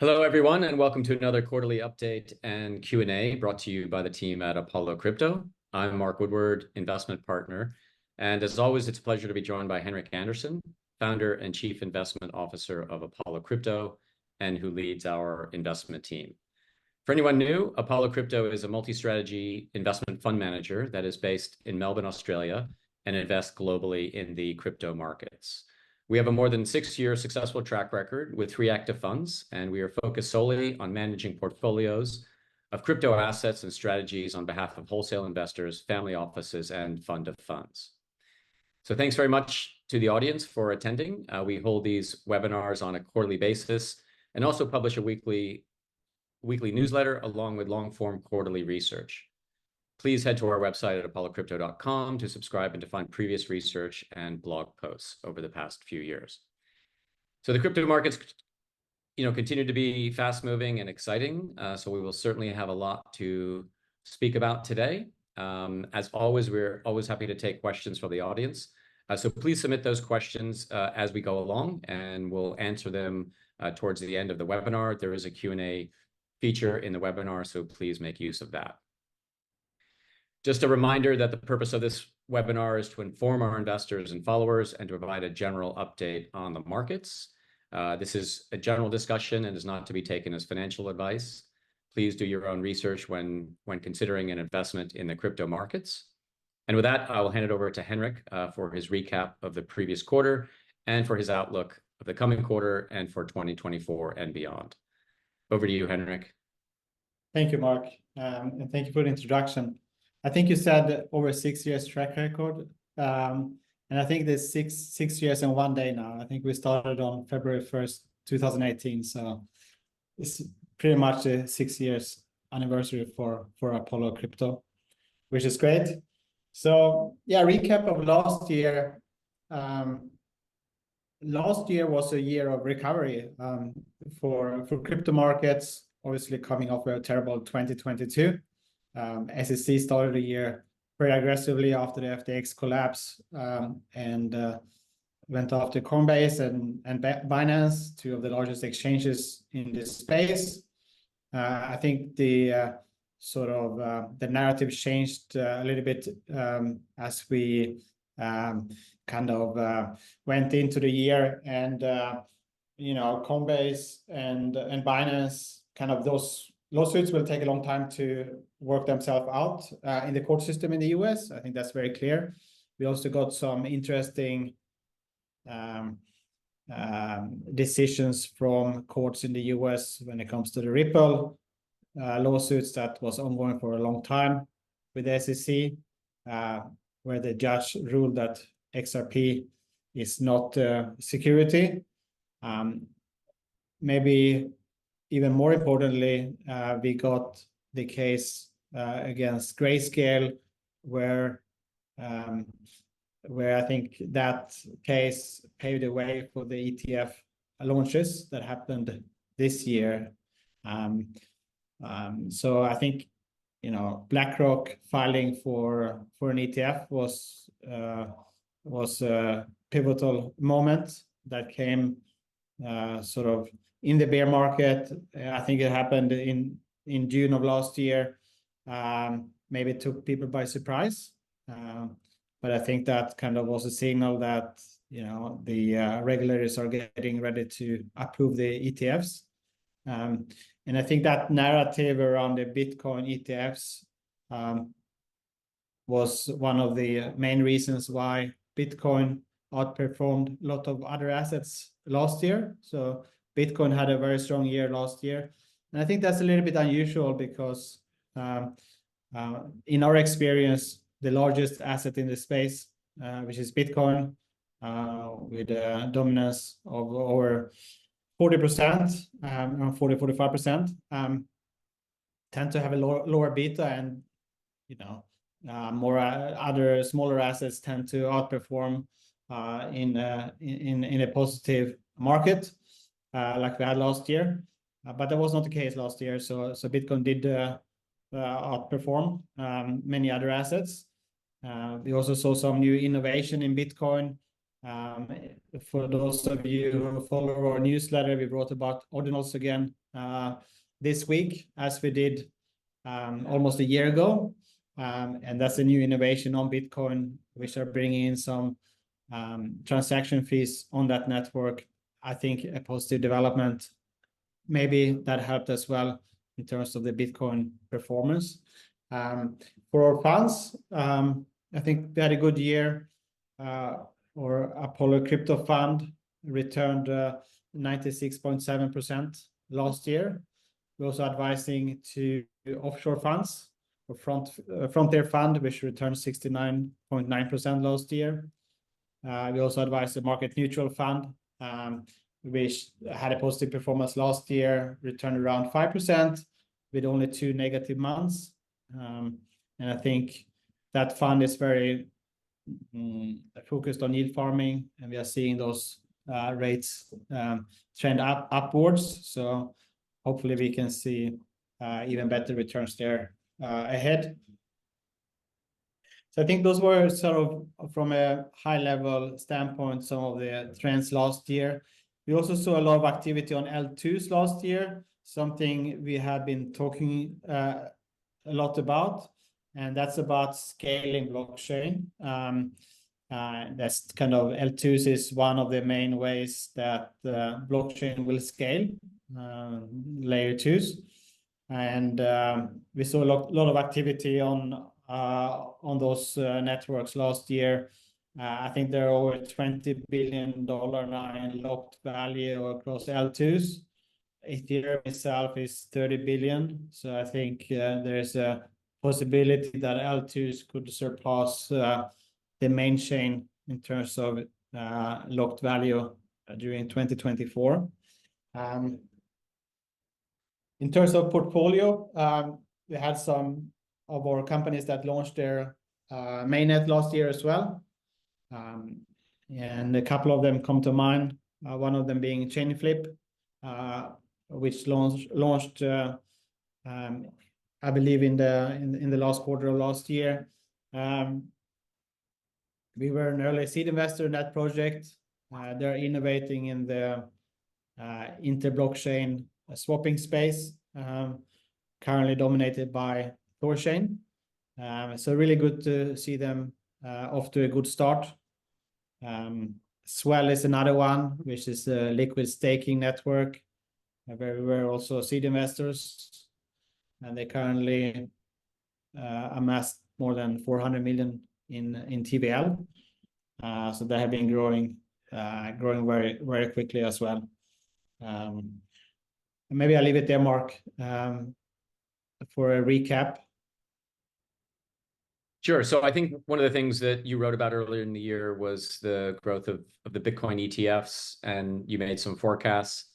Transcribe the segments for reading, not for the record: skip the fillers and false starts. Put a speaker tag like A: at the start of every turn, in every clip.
A: Hello, everyone, and welcome to another quarterly update and Q&A brought to you by the team at Apollo Crypto. I'm Mark Woodward, investment partner, and as always, it's a pleasure to be joined by Henrik Andersen, founder and chief investment officer of Apollo Crypto, and who leads our investment team. For anyone new, Apollo Crypto is a multi-strategy investment fund manager that is based in Melbourne, Australia, and invests globally in the crypto markets. We have a more than 6-year successful track record with 3 active funds, and we are focused solely on managing portfolios of crypto assets and strategies on behalf of wholesale investors, family offices, and fund of funds. So thanks very much to the audience for attending. We hold these webinars on a quarterly basis and also publish a weekly newsletter along with long-form quarterly research. Please head to our website at apollocrypto.com to subscribe and to find previous research and blog posts over the past few years. So the crypto markets, continue to be fast-moving and exciting. So we will certainly have a lot to speak about today. As always, we're always happy to take questions from the audience. So please submit those questions as we go along, and we'll answer them towards the end of the webinar. There is a Q&A feature in the webinar, so please make use of that. Just a reminder that the purpose of this webinar is to inform our investors and followers and to provide a general update on the markets. This is a general discussion and is not to be taken as financial advice. Please do your own research when considering an investment in the crypto markets. And with that, I will hand it over to Henrik for his recap of the previous quarter and for his outlook of the coming quarter and for 2024 and beyond. Over to you, Henrik.
B: Thank you, Mark, and thank you for the introduction. I think you said over 6 years track record, and I think there's six years and 1 day now. I think we started on February 1st, 2018, so it's pretty much a 6 years anniversary for Apollo Crypto, which is great. So yeah, recap of last year. Last year was a year of recovery for crypto markets, obviously coming off a terrible 2022. SEC started the year very aggressively after the FTX collapse and went after Coinbase and Binance, 2 of the largest exchanges in this space. I think the the narrative changed a little bit as we went into the year, and Coinbase and Binance, those lawsuits will take a long time to work themselves out in the court system in the US. I think that's very clear. We also got some interesting decisions from courts in the US when it comes to the Ripple lawsuits that was ongoing for a long time with the SEC, where the judge ruled that XRP is not security. Maybe even more importantly, we got the case against Grayscale, where I think that case paved the way for the ETF launches that happened this year. So I think BlackRock filing for an ETF was a pivotal moment that came in the bear market. I think it happened in June of last year. Maybe it took people by surprise, but I think that was a signal that the regulators are getting ready to approve the ETFs. And I think that narrative around the Bitcoin ETFs was one of the main reasons why Bitcoin outperformed a lot of other assets last year. So Bitcoin had a very strong year last year. And I think that's a little bit unusual because in our experience, the largest asset in the space, which is Bitcoin, with a dominance of over 40%, around 40-45%, tend to have a lower beta, and more other smaller assets tend to outperform in a positive market like we had last year. But that was not the case last year. So Bitcoin did outperform many other assets. We also saw some new innovation in Bitcoin. For those of you who follow our newsletter, we wrote about ordinals again this week, as we did almost a year ago. And that's a new innovation on Bitcoin, which are bringing in some transaction fees on that network. I think a positive development. Maybe that helped as well in terms of the Bitcoin performance. For our funds, I think we had a good year. Our Apollo Crypto Fund returned 96.7% last year. We're also advising to offshore funds, or Frontier Fund, which returned 69.9% last year. We also advise the Market Neutral Fund, which had a positive performance last year, returned around 5% with only 2 negative months. And I think that fund is very focused on yield farming, and we are seeing those rates trend upwards. So hopefully we can see even better returns there ahead. So I think those were sort of, from a high level standpoint, some of the trends last year. We also saw a lot of activity on L2s last year, something we have been talking a lot about, and that's about scaling blockchain. That's kind of L2s is one of the main ways that blockchain will scale, layer 2s. And we saw a lot of activity on those networks last year. I think there are over $20 billion now in locked value across L2s. Ethereum itself is 30 billion. So I think there's a possibility that L2s could surpass the main chain in terms of locked value during 2024. In terms of portfolio, we had some of our companies that launched their mainnet last year as well. And a couple of them come to mind, one of them being Chainflip, which launched I believe in the last quarter of last year. We were an early seed investor in that project. They're innovating in the inter-blockchain swapping space, currently dominated by Thorchain. So really good to see them off to a good start. Swell is another one, which is a liquid staking network, where we were also seed investors, and they currently amassed more than 400 million in TVL. So they have been growing very, very quickly as well. Maybe I'll leave it there, Mark, for a recap.
A: Sure. So I think one of the things that you wrote about earlier in the year was the growth of the Bitcoin ETFs, and you made some forecasts,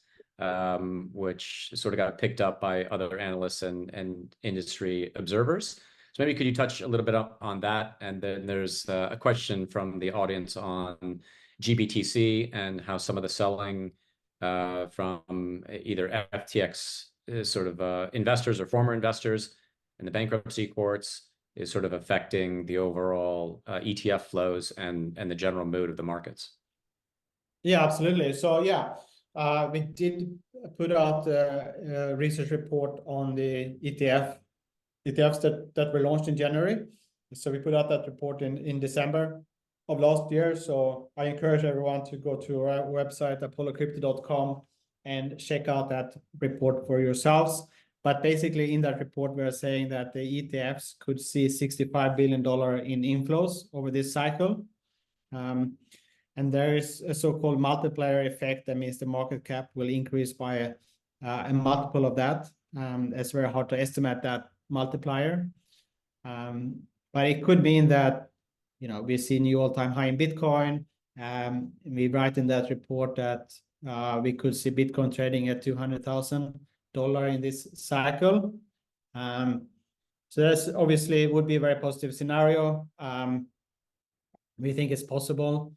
A: which sort of got picked up by other analysts and industry observers. So maybe could you touch a little bit on that? And then there's a question from the audience on GBTC and how some of the selling from either FTX sort of investors or former investors in the bankruptcy courts is sort of affecting the overall ETF flows and the general mood of the markets.
B: Yeah, absolutely. So yeah, we did put out a research report on the ETFs that were launched in January. So we put out that report in December of last year. So I encourage everyone to go to our website, apollocrypto.com, and check out that report for yourselves. But basically in that report, we're saying that the ETFs could see $65 billion in inflows over this cycle. And there is a so-called multiplier effect. That means the market cap will increase by a multiple of that. It's very hard to estimate that multiplier. But it could mean that, you know, we see new all-time high in Bitcoin. We write in that report that we could see Bitcoin trading at $200,000 in this cycle. So that's obviously would be a very positive scenario. We think it's possible.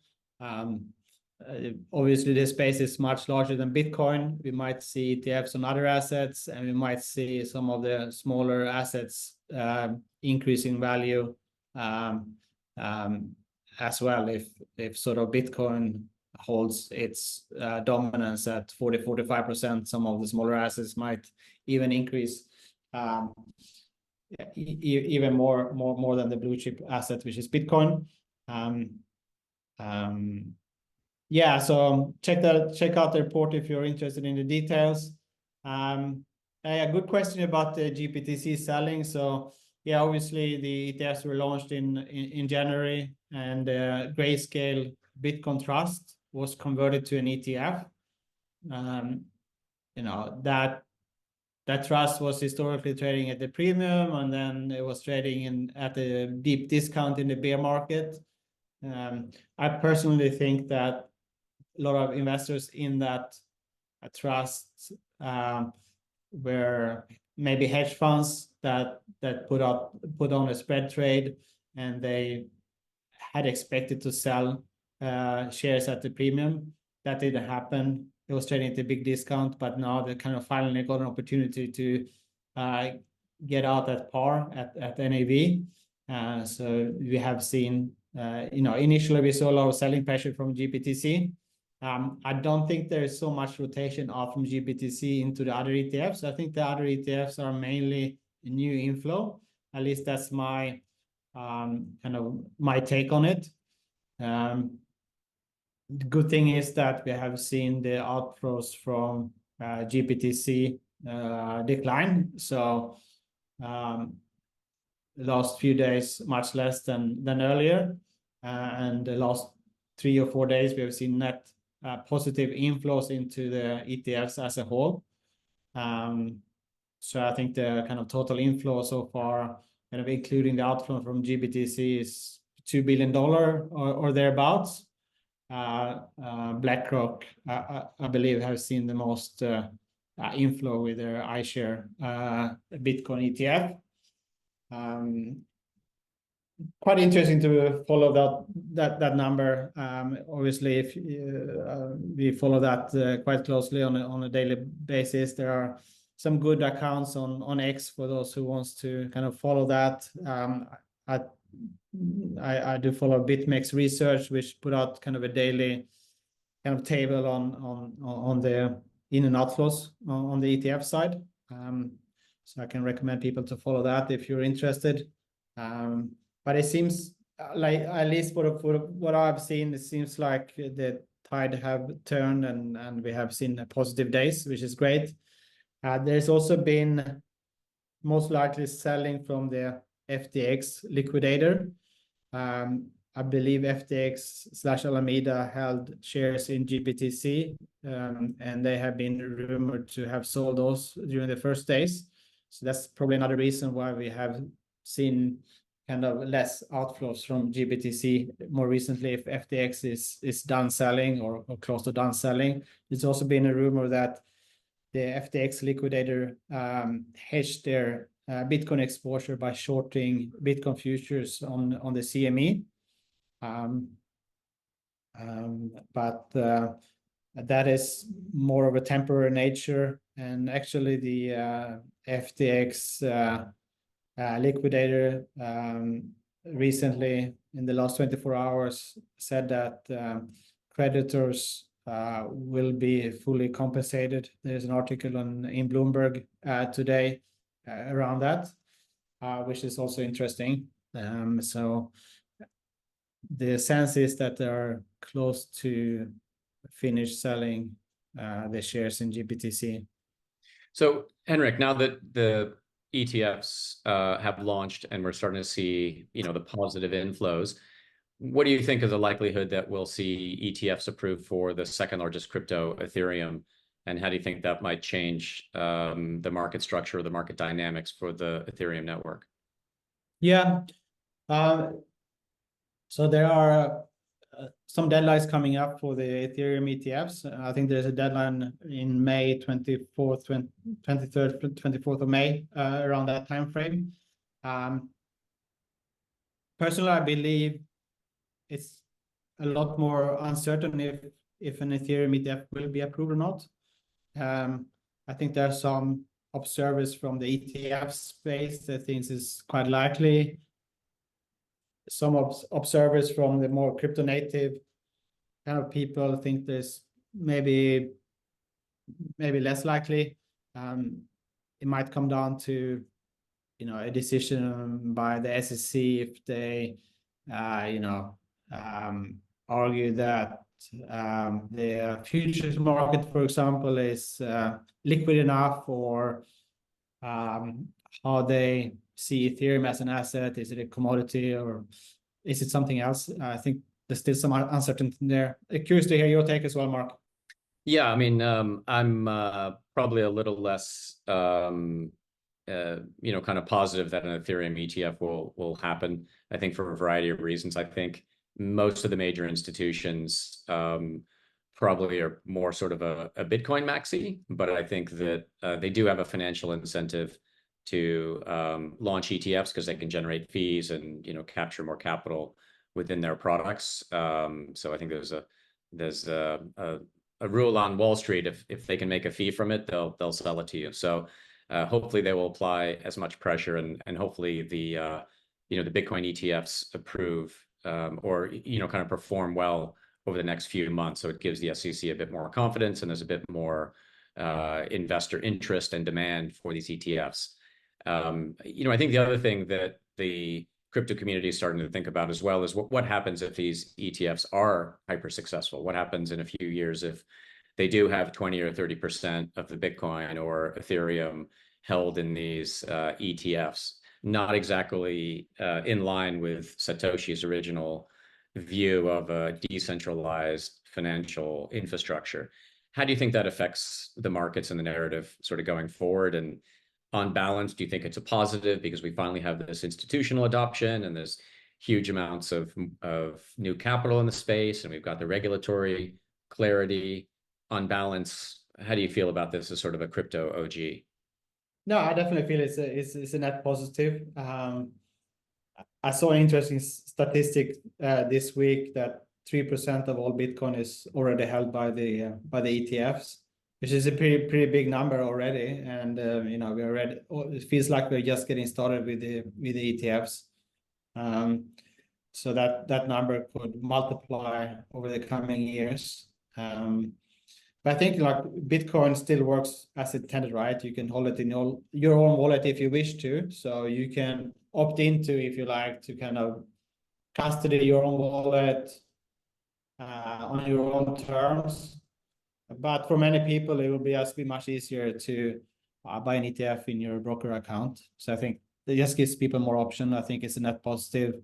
B: Obviously the space is much larger than Bitcoin. We might see ETFs on other assets, and we might see some of the smaller assets increase in value as well if sort of Bitcoin holds its dominance at 40-45%. Some of the smaller assets might even increase even more than the blue chip asset, which is Bitcoin. Yeah, so check out the report if you're interested in the details. A good question about the GBTC selling. So yeah, obviously the ETFs were launched in January, and Grayscale Bitcoin Trust was converted to an ETF. You know, that trust was historically trading at the premium, and then it was trading at a deep discount in the bear market. I personally think that a lot of investors in that trust were maybe hedge funds that put on a spread trade, and they had expected to sell shares at the premium. That didn't happen. It was trading at a big discount, but now they kind of finally got an opportunity to get out at par at NAV. So we have seen, you know, initially we saw a lot of selling pressure from GBTC. I don't think there is so much rotation off from GBTC into the other ETFs. I think the other ETFs are mainly new inflow. At least that's my kind of my take on it. The good thing is that we have seen the outflows from GBTC decline. So the last few days much less than earlier, and the last 3 or 4 days we have seen net positive inflows into the ETFs as a whole. So I think the kind of total inflow so far, kind of including the outflow from GBTC, is $2 billion or thereabouts. BlackRock, I believe, have seen the most inflow with their iShare Bitcoin ETF. Quite interesting to follow that number. Obviously, if we follow that quite closely on a daily basis. There are some good accounts on X for those who wants to kind of follow that. I do follow BitMEX Research, which put out kind of a daily kind of table on the in and outflows on the ETF side. So I can recommend people to follow that if you're interested. But it seems like, at least for what I've seen, it seems like the tide have turned, and we have seen positive days, which is great. There's also been most likely selling from the FTX liquidator. I believe FTX/Alameda held shares in GBTC, and they have been rumored to have sold those during the first days. So that's probably another reason why we have seen kind of less outflows from GBTC more recently, if FTX is done selling or close to done selling. There's also been a rumor that the FTX liquidator hedged their Bitcoin exposure by shorting Bitcoin futures on the CME. But that is more of a temporary nature, and actually the FTX liquidator recently, in the last 24 hours, said that creditors will be fully compensated. There's an article in Bloomberg today around that, which is also interesting. So the sense is that they are close to finish selling the shares in GBTC.
A: So, Henrik, now that the ETFs have launched and we're starting to see, you know, the positive inflows, what do you think of the likelihood that we'll see ETFs approved for the second largest crypto, Ethereum? And how do you think that might change the market structure or the market dynamics for the Ethereum network?
B: Yeah. So there are some deadlines coming up for the Ethereum ETFs. I think there's a deadline in May 24th, 23rd, 24th of May, around that time frame. Personally, I believe it's a lot more uncertain if an Ethereum ETF will be approved or not. I think there are some observers from the ETF space that thinks it's quite likely. Some observers from the more crypto native kind of people think there's maybe less likely. It might come down to, you know, a decision by the SEC if they, you know, argue that the futures market, for example, is liquid enough, or how they see Ethereum as an asset. Is it a commodity or is it something else? I think there's still some uncertainty there. Curious to hear your take as well, Mark.
A: Yeah, I mean, I'm probably a little less, you know, kind of positive that an Ethereum ETF will happen. I think for a variety of reasons. I think most of the major institutions probably are more sort of a Bitcoin maxi, but I think that they do have a financial incentive to launch ETFs because they can generate fees and, you know, capture more capital within their products. So I think there's a rule on Wall Street: if they can make a fee from it, they'll sell it to you. So hopefully they will apply as much pressure, and hopefully the you know, the Bitcoin ETFs approve or, you know, kind of perform well over the next few months. So it gives the SEC a bit more confidence, and there's a bit more investor interest and demand for these ETFs. You know, I think the other thing that the crypto community is starting to think about as well is what happens if these ETFs are hyper successful? What happens in a few years if they do have 20 or 30% of the Bitcoin or Ethereum held in these ETFs? Not exactly in line with Satoshi's original view of a decentralized financial infrastructure. How do you think that affects the markets and the narrative sort of going forward? And on balance, do you think it's a positive because we finally have this institutional adoption and there's huge amounts of new capital in the space, and we've got the regulatory clarity? On balance, how do you feel about this as sort of a crypto OG?
B: No, I definitely feel it's a net positive. I saw an interesting statistic this week that 3% of all Bitcoin is already held by the ETFs, which is a pretty big number already. And you know, we already, it feels like we're just getting started with the ETFs. So that number could multiply over the coming years. But I think like Bitcoin still works as intended, right? You can hold it in your own wallet if you wish to. So you can opt into, if you like, to kind of custody your own wallet on your own terms. But for many people, it will be much easier to buy an ETF in your broker account. So I think it just gives people more option. I think it's a net positive.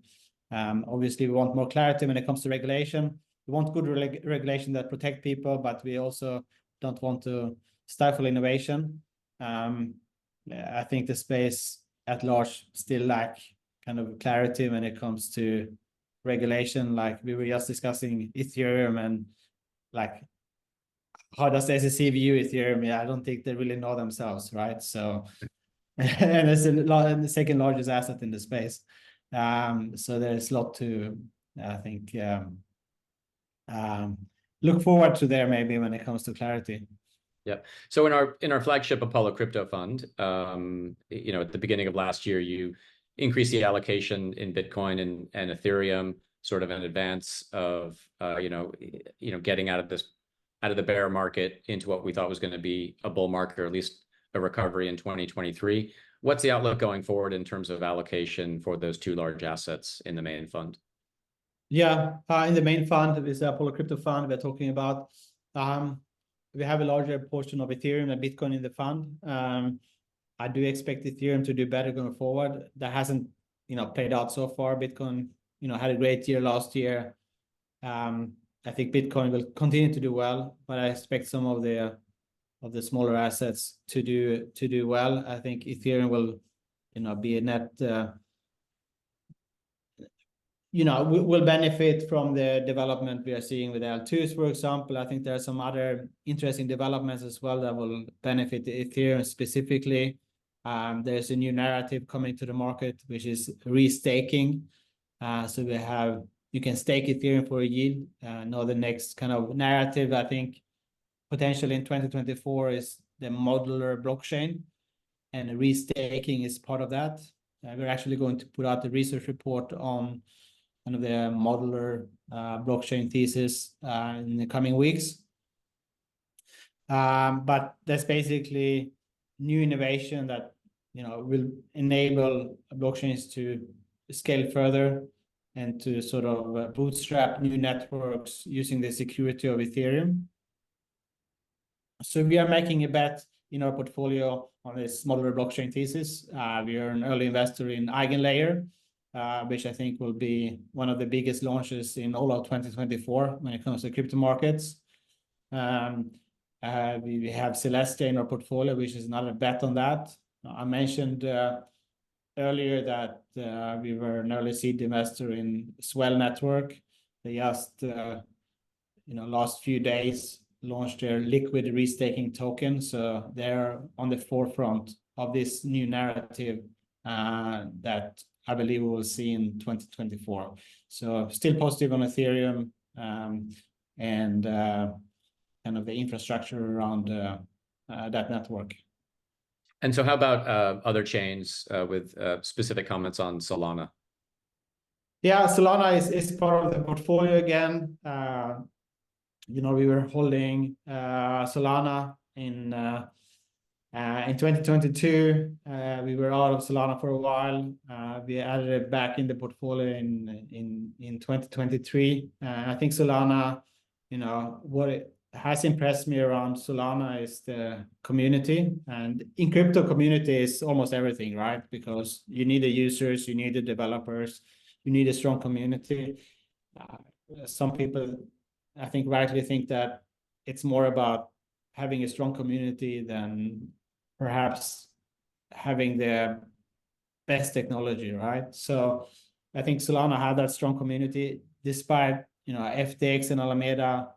B: Obviously, we want more clarity when it comes to regulation. We want good regulation that protect people, but we also don't want to stifle innovation. I think the space at large still lack kind of clarity when it comes to regulation. Like we were just discussing Ethereum, and like, how does the SEC view Ethereum? Yeah, I don't think they really know themselves, right? So, and it's the second largest asset in the space. So there's a lot to, I think, look forward to there maybe when it comes to clarity.
A: Yeah. So in our flagship Apollo Crypto Fund, you know, at the beginning of last year, you increased the allocation in Bitcoin and Ethereum, sort of in advance of you know, getting out of the bear market into what we thought was going to be a bull market, or at least a recovery in 2023. What's the outlook going forward in terms of allocation for those two large assets in the main fund?
B: Yeah, in the main fund, is the Apollo Crypto Fund we're talking about. We have a larger portion of Ethereum and Bitcoin in the fund. I do expect Ethereum to do better going forward. That hasn't, you know, played out so far. Bitcoin, you know, had a great year last year. I think Bitcoin will continue to do well, but I expect some of the smaller assets to do well. I think Ethereum will, you know, be a net, you know, will benefit from the development we are seeing with L2s, for example. I think there are some other interesting developments as well that will benefit Ethereum specifically. There's a new narrative coming to the market, which is restaking. So you can stake Ethereum for a yield. Now the next kind of narrative, I think, potentially in 2024 is the modular blockchain, and restaking is part of that. We're actually going to put out a research report on kind of the modular blockchain thesis in the coming weeks. But that's basically new innovation that will enable blockchains to scale further and to sort of bootstrap new networks using the security of Ethereum. So we are making a bet in our portfolio on this modular blockchain thesis. We are an early investor in EigenLayer, which I think will be one of the biggest launches in all of 2024 when it comes to crypto markets. We have Celestia in our portfolio, which is another bet on that. I mentioned earlier that we were an early seed investor in Swell Network. They just, last few days launched their liquid restaking token. So they're on the forefront of this new narrative that I believe we will see in 2024. So still positive on Ethereum and kind of the infrastructure around that network.
A: And so how about other chains with specific comments on Solana?
B: Yeah, Solana is part of the portfolio again. We were holding Solana in 2022. We were out of Solana for a while. We added it back in the portfolio in 2023. I think Solana, what it has impressed me around Solana is the community. And in crypto, community is almost everything, right? Because you need the users, you need the developers, you need a strong community. Some people, I think, rightly think that it's more about having a strong community than perhaps having the best technology, right? So I think Solana had that strong community despite, FTX and Alameda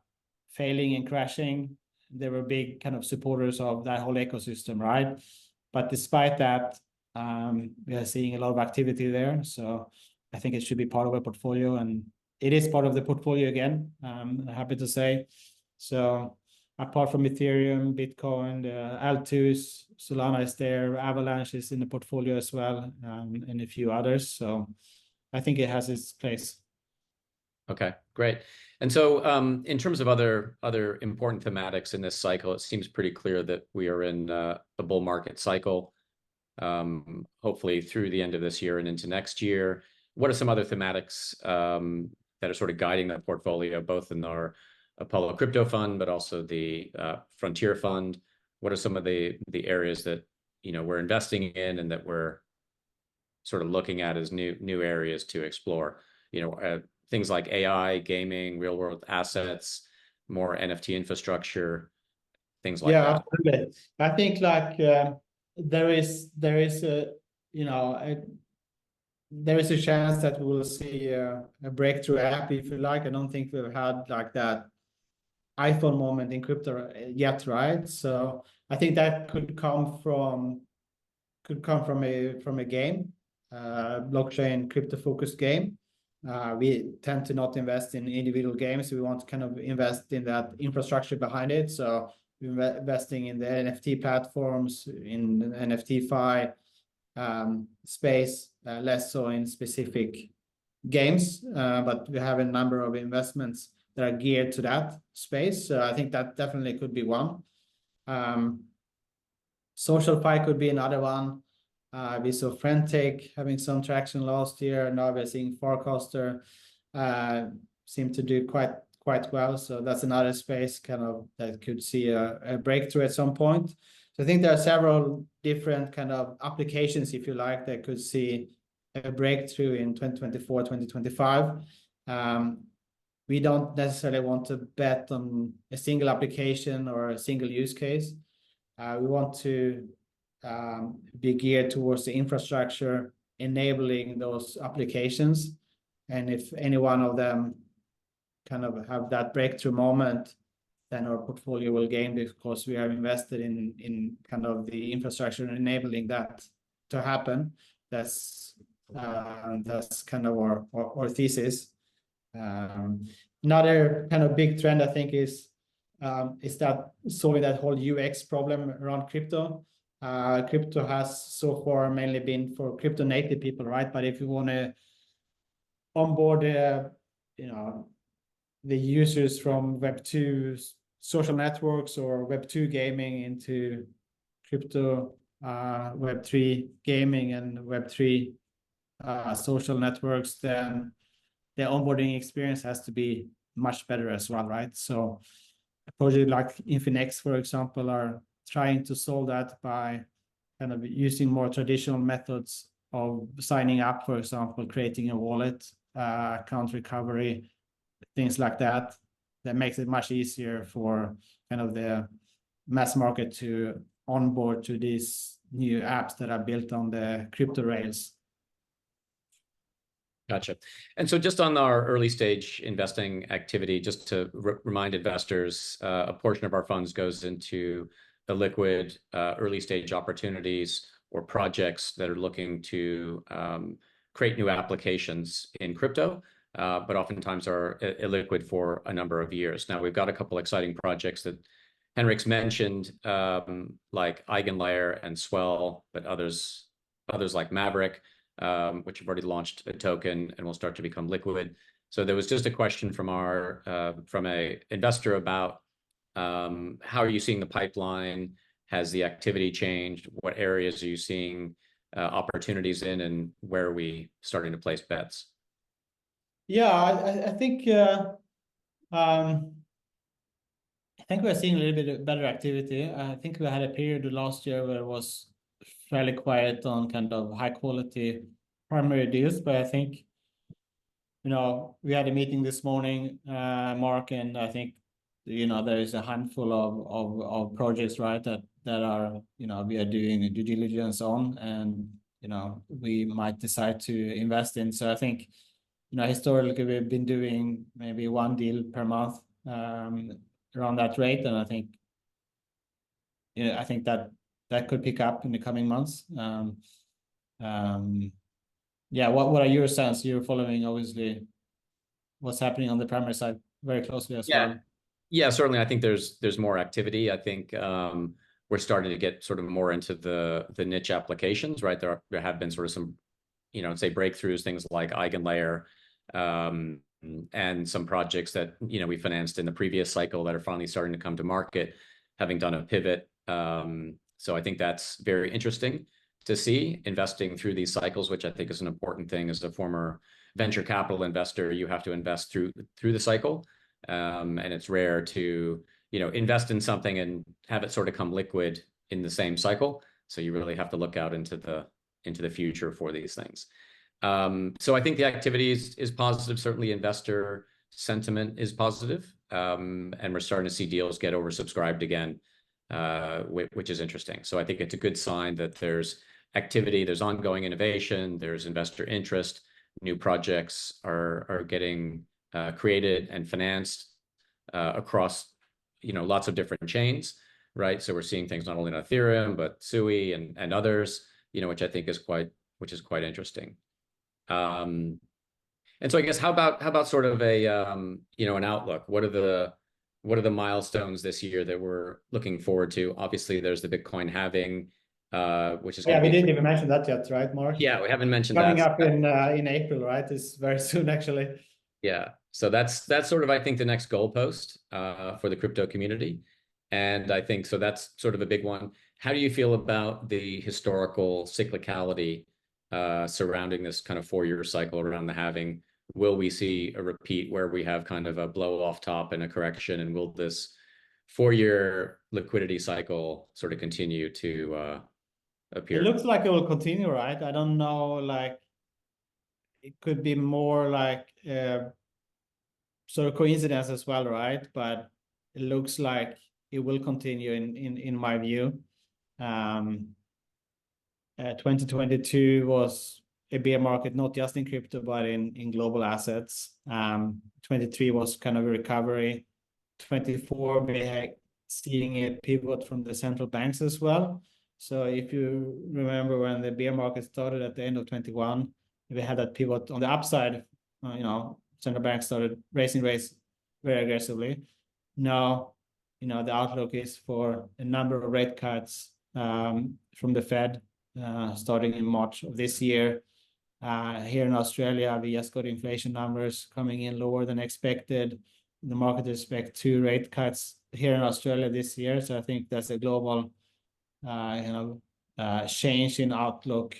B: failing and crashing. They were big kind of supporters of that whole ecosystem, right? But despite that, we are seeing a lot of activity there. So I think it should be part of a portfolio, and it is part of the portfolio again, I'm happy to say. So apart from Ethereum, Bitcoin, Altus, Solana is there, Avalanche is in the portfolio as well, and a few others. So I think it has its place.
A: Okay, great. And so in terms of other important thematics in this cycle, it seems pretty clear that we are in a bull market cycle, hopefully through the end of this year and into next year. What are some other thematics that are sort of guiding the portfolio, both in our Apollo Crypto Fund, but also the Frontier Fund? What are some of the areas that we're investing in and that we're sort of looking at as new areas to explore? Things like AI, gaming, real world assets, more NFT infrastructure, things like that.
B: Yeah, I think there is a chance that we will see a breakthrough app, if you like. I don't think we've had like that iPhone moment in crypto yet, right? So I think that could come from a game, blockchain crypto focused game. We tend to not invest in individual games. We want to kind of invest in that infrastructure behind it. So we're investing in the NFT platforms, in NFTFi space, less so in specific games. But we have a number of investments that are geared to that space. So I think that definitely could be one. SocialFi could be another one. We saw Friendtake having some traction last year. Now we're seeing Farcaster seem to do quite well. So that's another space kind of that could see a breakthrough at some point. So I think there are several different kind of applications, if you like, that could see a breakthrough in 2024, 2025. We don't necessarily want to bet on a single application or a single use case. We want to be geared towards the infrastructure enabling those applications. And if any one of them kind of have that breakthrough moment, then our portfolio will gain because we are invested in kind of the infrastructure enabling that to happen. That's kind of our thesis. Another kind of big trend, I think, is that solving that whole UX problem around crypto. Crypto has so far mainly been for crypto native people, right? But if you want to onboard the users from Web2 social networks or Web2 gaming into crypto Web3 gaming and Web3 social networks, then the onboarding experience has to be much better as well, right? So a project like Infinex, for example, are trying to solve that by kind of using more traditional methods of signing up, for example, creating a wallet, account recovery, things like that. That makes it much easier for kind of the mass market to onboard to these new apps that are built on the crypto rails.
A: Gotcha. And so just on our early stage investing activity, just to remind investors, a portion of our funds goes into the liquid early stage opportunities or projects that are looking to create new applications in crypto, but oftentimes are illiquid for a number of years. Now, we've got a couple exciting projects that Henrik's mentioned, like Eigenlayer and Swell, but others like Maverick, which have already launched a token and will start to become liquid. So there was just a question from a investor about how are you seeing the pipeline? Has the activity changed? What areas are you seeing opportunities in, and where are we starting to place bets?
B: Yeah, I think we're seeing a little bit better activity. I think we had a period last year where it was fairly quiet on kind of high quality primary deals, but I think we had a meeting this morning, Mark, and I think there is a handful of projects, right, that are we are doing due diligence on, and we might decide to invest in. So I think historically we've been doing maybe one deal per month around that rate, and I think that could pick up in the coming months. Yeah, what are your sense? You're following obviously what's happening on the primary side very closely as well.
A: Yeah, certainly. I think there's more activity. I think we're starting to get sort of more into the niche applications, right? There have been sort of some, say breakthroughs, things like Eigenlayer, and some projects that we financed in the previous cycle that are finally starting to come to market, having done a pivot. So I think that's very interesting to see, investing through these cycles, which I think is an important thing. As a former venture capital investor, you have to invest through the cycle, and it's rare to invest in something and have it sort of come liquid in the same cycle. So you really have to look out into the future for these things. So I think the activity is positive. Certainly investor sentiment is positive, and we're starting to see deals get oversubscribed again, which is interesting. So I think it's a good sign that there's activity, there's ongoing innovation, there's investor interest, new projects are getting created and financed across lots of different chains, right? So we're seeing things not only on Ethereum but Sui and others, which I think is quite interesting. And so I guess how about sort of a an outlook? What are the milestones this year that we're looking forward to? Obviously, there's the Bitcoin halving, which is
B: we didn't even mention that yet, right, Mark?
A: Yeah, we haven't mentioned
B: coming
A: that.
B: up in April, right? It's very soon, actually.
A: Yeah, so that's sort of, I think, the next goalpost for the crypto community, and I think so that's sort of a big one. How do you feel about the historical cyclicality surrounding this kind of 4-year cycle around the halving? Will we see a repeat where we have kind of a blow off top and a correction, and will this 4-year liquidity cycle sort of continue to appear?
B: It looks like it will continue, right? I don't know, like it could be more like sort of coincidence as well, right? But it looks like it will continue in my view. 2022 was a bear market, not just in crypto, but in global assets. 23 was kind of a recovery. 24, we had seeing a pivot from the central banks as well. So if you remember when the bear market started at the end of 21, we had that pivot on the upside. Central banks started raising rates very aggressively. Now, the outlook is for a number of rate cuts from the Fed starting in March of this year. Here in Australia, we just got inflation numbers coming in lower than expected. The market expects 2 rate cuts here in Australia this year. So I think that's a global change in outlook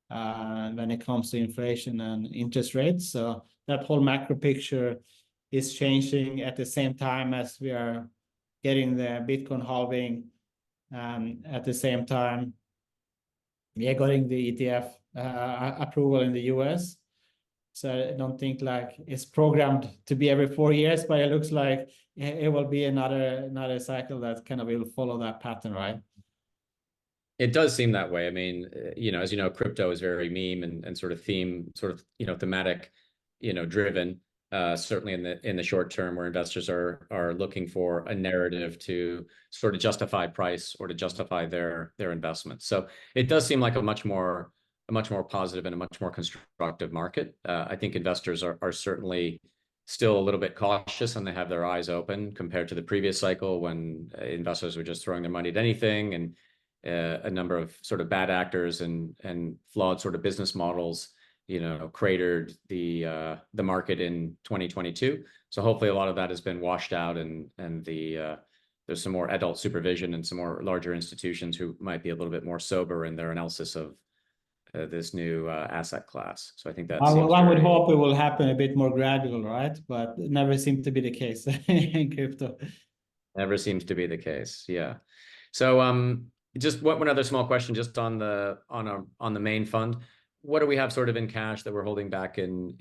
B: when it comes to inflation and interest rates. So that whole macro picture is changing at the same time as we are getting the Bitcoin halving. At the same time, we are getting the ETF approval in the US. So I don't think like it's programmed to be every 4 years, but it looks like it will be another cycle that kind of will follow that pattern, right?
A: It does seem that way. I mean, as you know, crypto is very meme and sort of thematic, driven. Certainly in the short term, where investors are looking for a narrative to sort of justify price or to justify their investments. So it does seem like a much more positive and a much more constructive market. I think investors are certainly still a little bit cautious, and they have their eyes open compared to the previous cycle when investors were just throwing their money at anything, and a number of sort of bad actors and flawed sort of business models, cratered the market in 2022. So hopefully a lot of that has been washed out, and there's some more adult supervision and some more larger institutions who might be a little bit more sober in their analysis of this new asset class. So I think that
B: I would hope it will happen a bit more gradual, right? But it never seemed to be the case in crypto.
A: Never seems to be the case. Yeah. So just one other small question, just on the main fund. What do we have sort of in cash that we're holding back in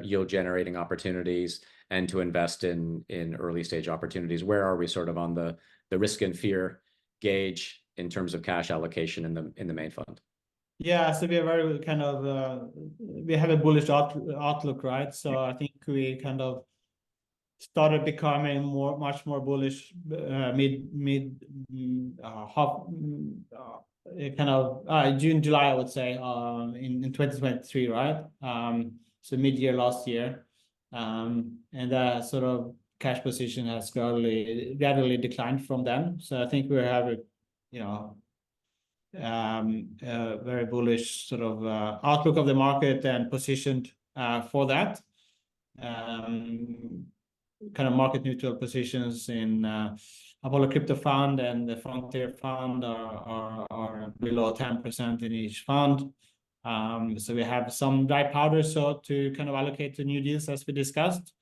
A: yield generating opportunities and to invest in early stage opportunities? Where are we sort of on the risk and fear gauge in terms of cash allocation in the main fund?
B: Yeah, so we are very kind of we have a bullish outlook, right? So I think we kind of started becoming much more bullish June, July, I would say, in 2023, right? So mid-year last year, and that sort of cash position has gradually declined from then. So I think we have a very bullish sort of outlook of the market and positioned for that. Kind of market neutral positions in Apollo Crypto Fund and the Frontier Fund are below 10% in each fund. So we have some dry powder so to kind of allocate to new deals as we discussed.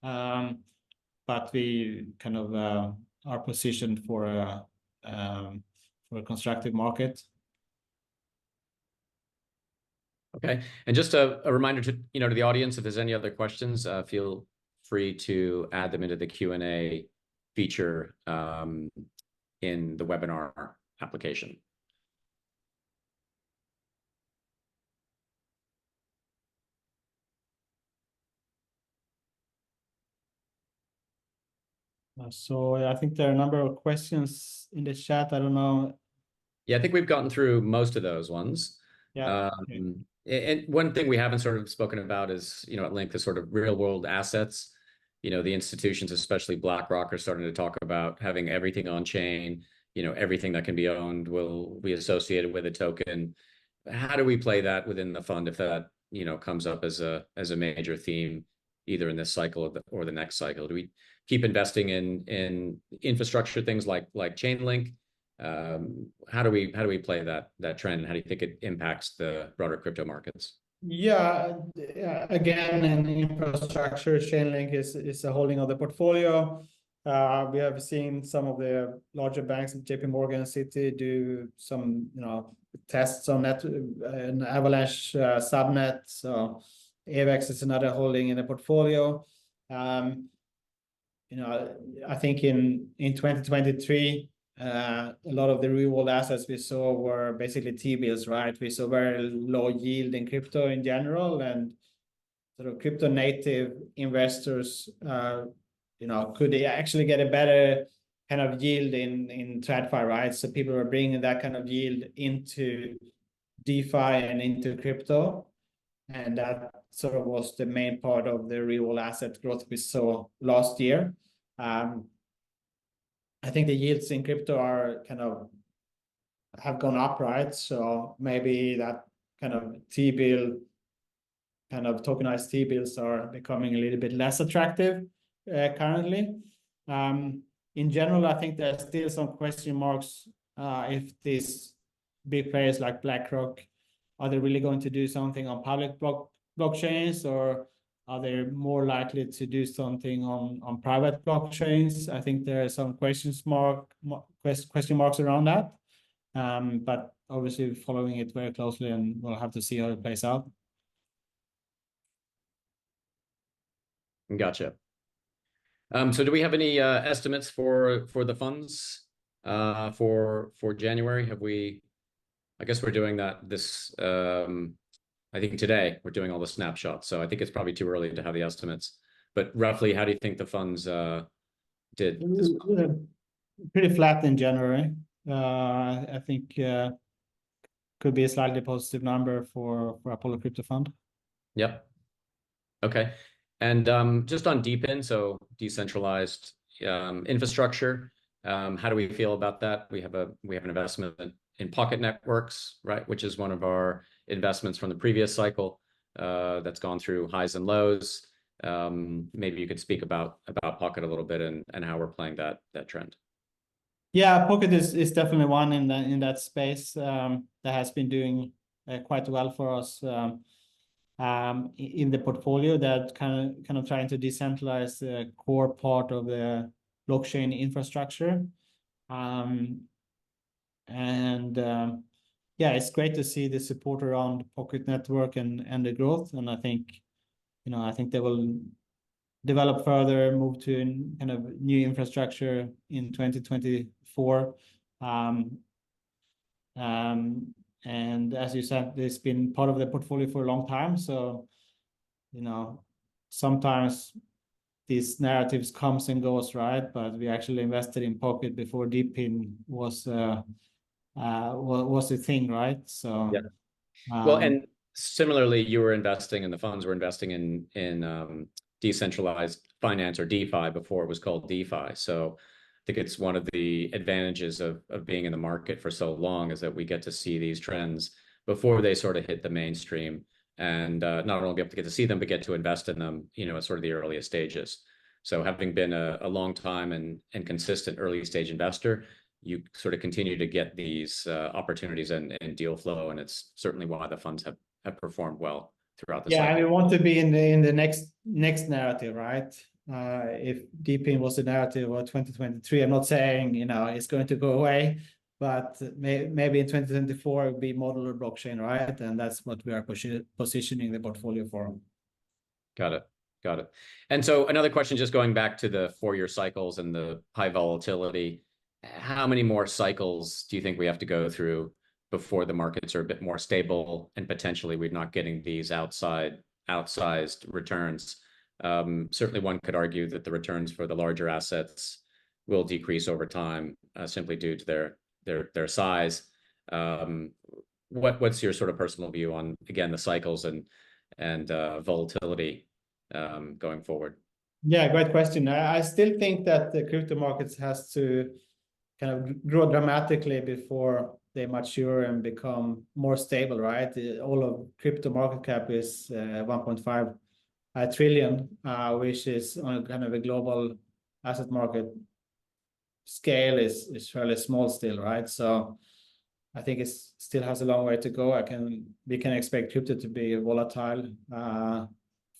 B: But we kind of are positioned for a constructive market.
A: Okay, and just a reminder to the audience, if there's any other questions, feel free to add them into the Q&A feature in the webinar application.
B: So I think there are a number of questions in the chat. I don't know.
A: Yeah, I think we've gotten through most of those ones.
B: Yeah.
A: And one thing we haven't sort of spoken about is, at length, the sort of real world assets. The institutions, especially BlackRock, are starting to talk about having everything on chain. Everything that can be owned will be associated with a token. How do we play that within the fund if that comes up as a major theme, either in this cycle or the next cycle? Do we keep investing in infrastructure things like Chainlink? How do we play that trend, and how do you think it impacts the broader crypto markets?
B: Yeah, again, in infrastructure, Chainlink is a holding of the portfolio. We have seen some of the larger banks, JP Morgan, Citi, do some tests on an Avalanche subnet. So AVAX is another holding in the portfolio. I think in 2023, a lot of the real world assets we saw were basically T-bills, right? We saw very low yield in crypto in general, and sort of crypto native investors, could actually get a better kind of yield in TradFi, right? So people were bringing that kind of yield into DeFi and into crypto, and that sort of was the main part of the real world asset growth we saw last year. I think the yields in crypto are have gone up, right? So maybe that kind of T-bill, kind of tokenized T-bills are becoming a little bit less attractive currently. In general, I think there's still some question marks if these big players like BlackRock, are they really going to do something on public blockchains, or are they more likely to do something on private blockchains? I think there are some question marks around that. But obviously following it very closely, and we'll have to see how it plays out.
A: Gotcha. So do we have any estimates for the funds for January? Have we? I guess we're doing that this. I think today we're doing all the snapshots, so I think it's probably too early to have the estimates. But roughly, how do you think the funds did this month?
B: Pretty flat in January. I think could be a slightly positive number for Apollo Crypto Fund.
A: Yep. Okay. And just on DePIN, so decentralized infrastructure, how do we feel about that? We have an investment in Pocket Networks, right, which is one of our investments from the previous cycle that's gone through highs and lows. Maybe you could speak about Pocket a little bit and how we're playing that trend.
B: Yeah, Pocket is definitely one in that space that has been doing quite well for us in the portfolio, that kind of trying to decentralize the core part of the blockchain infrastructure. Yeah, it's great to see the support around Pocket Network and the growth. And I think, I think they will develop further, move to kind of new infrastructure in 2024. And as you said, it's been part of the portfolio for a long time. So, sometimes these narratives comes and goes, right? But we actually invested in Pocket before DePIN was a thing, right? So
A: yeah. Well, and similarly, you were investing, and the funds were investing in decentralized finance, or DeFi, before it was called DeFi. So I think it's one of the advantages of being in the market for so long, is that we get to see these trends before they sort of hit the mainstream, and not only be able to get to see them, but get to invest in them, at sort of the earliest stages. So having been a long time and consistent early stage investor, you sort of continue to get these opportunities and deal flow, and it's certainly why the funds have performed well throughout the cycle.
B: Yeah, and we want to be in the next narrative, right? If DePIN was the narrative of 2023, I'm not saying it's going to go away, but maybe in 2024 it will be modular blockchain, right? And that's what we are positioning the portfolio for.
A: Got it. And so another question, just going back to the 4-year cycles and the high volatility, how many more cycles do you think we have to go through before the markets are a bit more stable and potentially we're not getting these outsized returns? Certainly one could argue that the returns for the larger assets will decrease over time, simply due to their size. What's your sort of personal view on, again, the cycles and volatility going forward?
B: Yeah, great question. I still think that the crypto markets has to kind of grow dramatically before they mature and become more stable, right? All of crypto market cap is 1.5 trillion, which is on kind of a global asset market scale is fairly small still, right? So I think it still has a long way to go. We can expect crypto to be volatile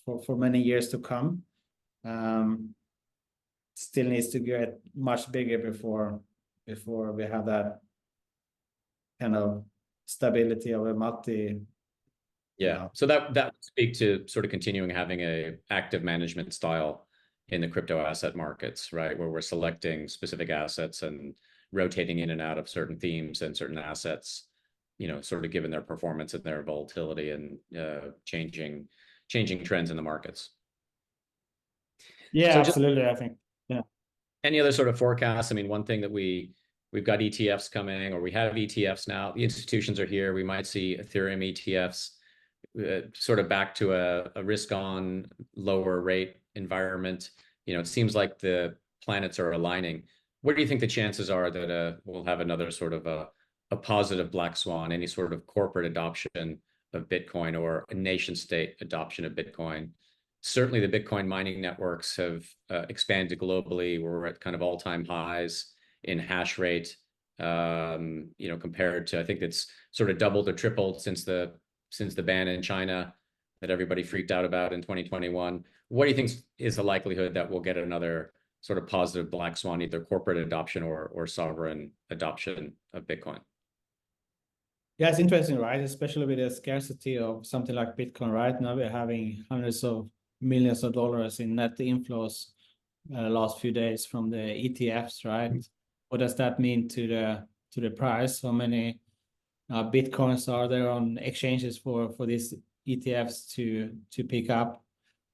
B: for many years to come. Still needs to get much bigger before we have that kind of stability of a multi.
A: Yeah. So that would speak to sort of continuing having a active management style in the crypto asset markets, right? Where we're selecting specific assets and rotating in and out of certain themes and certain assets, sort of given their performance and their volatility and changing trends in the markets.
B: Yeah, so absolutely. I think, yeah.
A: Any other sort of forecasts? I mean, one thing that we've got ETFs coming, or we have ETFs now. The institutions are here. We might see Ethereum ETFs sort of back to a risk-on, lower rate environment. It seems like the planets are aligning. What do you think the chances are that we'll have another sort of a positive black swan, any sort of corporate adoption Bitcoin or a nation state adoption of Bitcoin. Certainly, the Bitcoin mining networks have expanded globally. We're at kind of all-time highs in hash rate. Compared to, I think it's sort of doubled or tripled since the ban in China that everybody freaked out about in 2021. What do you think is the likelihood that we'll get another sort of positive black swan, either corporate adoption or sovereign adoption of Bitcoin?
B: Yeah, it's interesting, right? Especially with the scarcity of something like Bitcoin, right? Now we're having hundreds of millions of dollars in net inflows last few days from the ETFs, right? What does that mean to the price? How many Bitcoins are there on exchanges for these ETFs to pick up?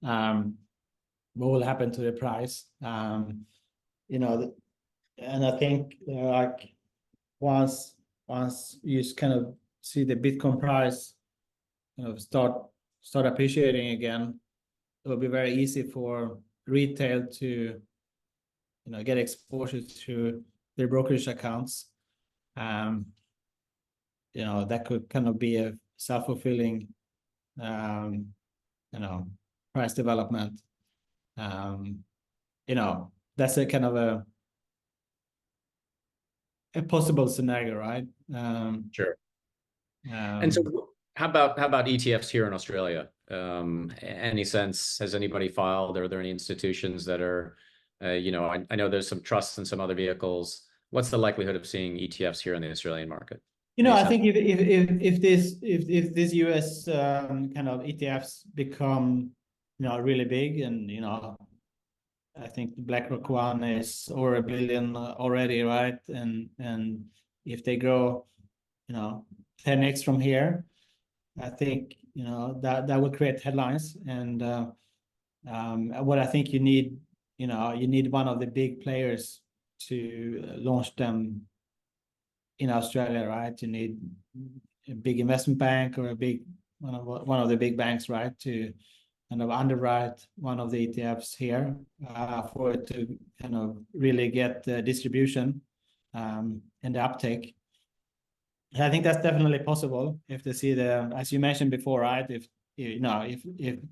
B: What will happen to the price? And I think like once you kind of see the Bitcoin price start appreciating again, it will be very easy for retail to get exposure to their brokerage accounts. That could kind of be a self-fulfilling price development. That's a kind of a possible scenario, right?
A: Sure. And so how about ETFs here in Australia? Any sense, has anybody filed? Are there any institutions that are, I know there's some trusts and some other vehicles. What's the likelihood of seeing ETFs here in the Australian market?
B: I think if this US kind of ETFs become really big, and I think the BlackRock one is over $1 billion already, right? And if they grow 10x from here, I think that will create headlines. And what I think you need one of the big players to launch them in Australia, right? You need a big investment bank or one of the big banks, right, to kind of underwrite one of the ETFs here for it to kind of really get the distribution and the uptake. And I think that's definitely possible if they see as you mentioned before, right? If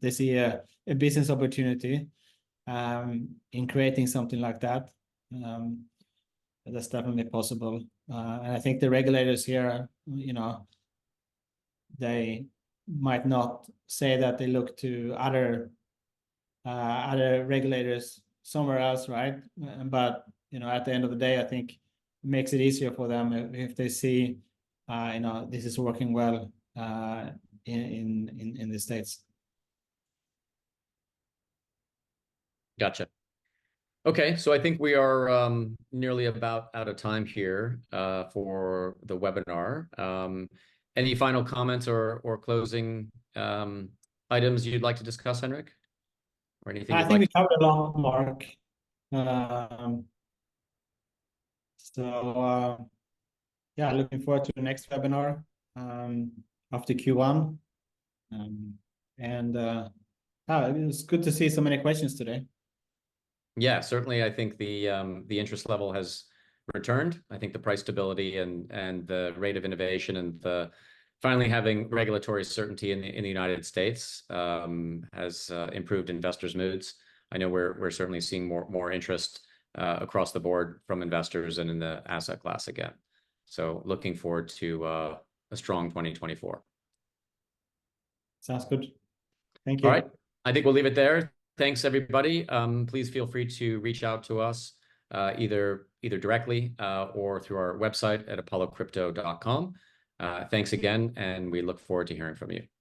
B: they see a business opportunity in creating something like that, that's definitely possible. And I think the regulators here, they might not say that they look to other regulators somewhere else, right? But at the end of the day, I think it makes it easier for them if they see this is working well in the States.
A: Gotcha. Okay, so I think we are nearly about out of time here for the webinar. Any final comments or closing items you'd like to discuss, Henrik? Or anything
B: I think we covered a lot, Mark. Yeah, looking forward to the next webinar after Q1. It was good to see so many questions today.
A: Yeah, certainly. I think the interest level has returned. I think the price stability and the rate of innovation and the finally having regulatory certainty in the United States has improved investors' moods. I know we're certainly seeing more interest across the board from investors and in the asset class again. So looking forward to a strong 2024.
B: Sounds good. Thank you.
A: All right. I think we'll leave it there. Thanks, everybody. Please feel free to reach out to us either directly or through our website at apollocrypto.com. Thanks again, and we look forward to hearing from you.